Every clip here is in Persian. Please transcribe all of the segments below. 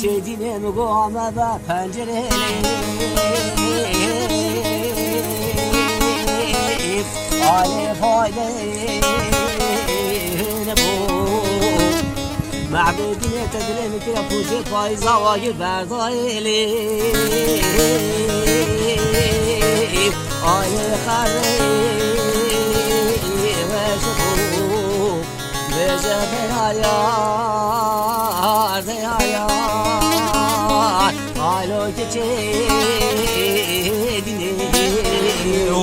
kedine mi gome ve pencereleyim Alef aileyim bu معبدين تدري كده فوجي فايزة واجب بردايلي آلي خلي وشكو بجا ديار ديار آلو كيشي دينيو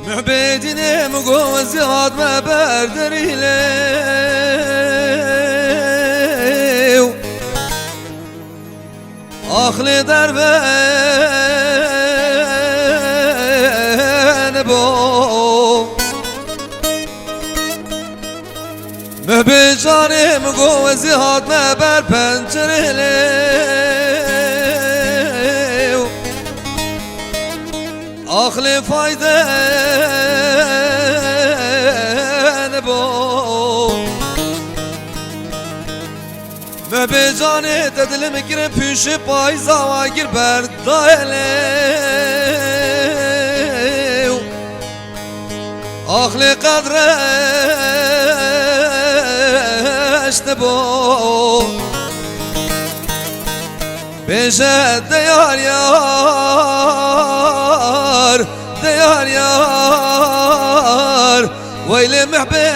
معبديني مقوز ياد ما بردري ليو أخلي دربان بو مهبجاني مقوز ياد ما بر پنجري ليو أخلي فايدة نبو ما بجاني تدلم كرم پیش پایزا و گیر بردایلو أخلي قدرش نبو بجد ديار يار ديار يار ويلي محبجاني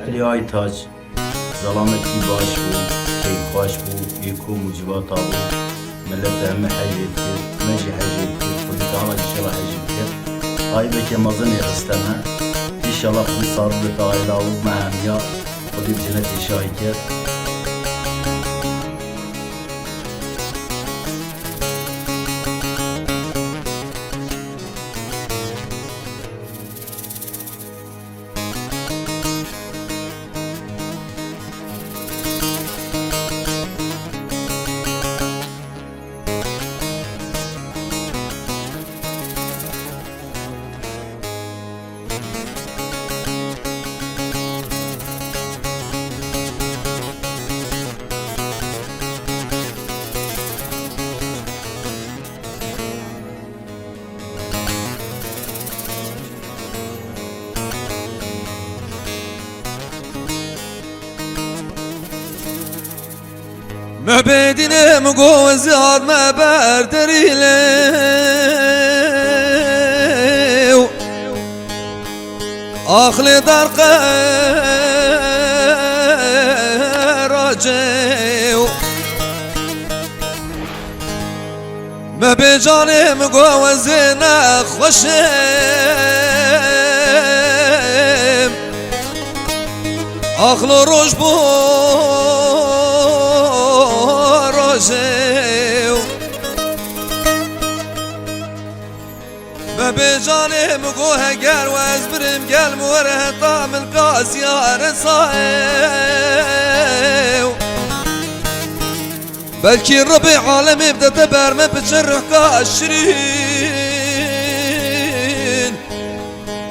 علی آیتاج سلامتی باش بود خیلی خوش بود یکو موجبات بود ملت همه حجیب کرد مجی حجیب کرد خودی دامد انشالله حجیب کرد آیبه که مزن یخستمه انشالله خود صاربت آیلا و مهمیا خودی بجنت شایی کرد معبديني مقوز ياد ما بردري ليو أخلي درقه راجيو ما بجاني مقوز نخوشم أخلو روش بو روشيو ما بجاني مقوها قال وازبرم قال موره طعم القاس يا رصايو بلكي الربيع عالم يبدا تبر ما بتجرح كاشرين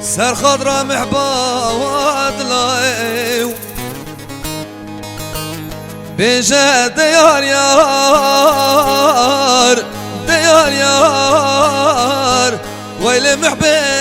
سر خضرا محبا لايو بجد ديار يار ديار يار ويلي محبين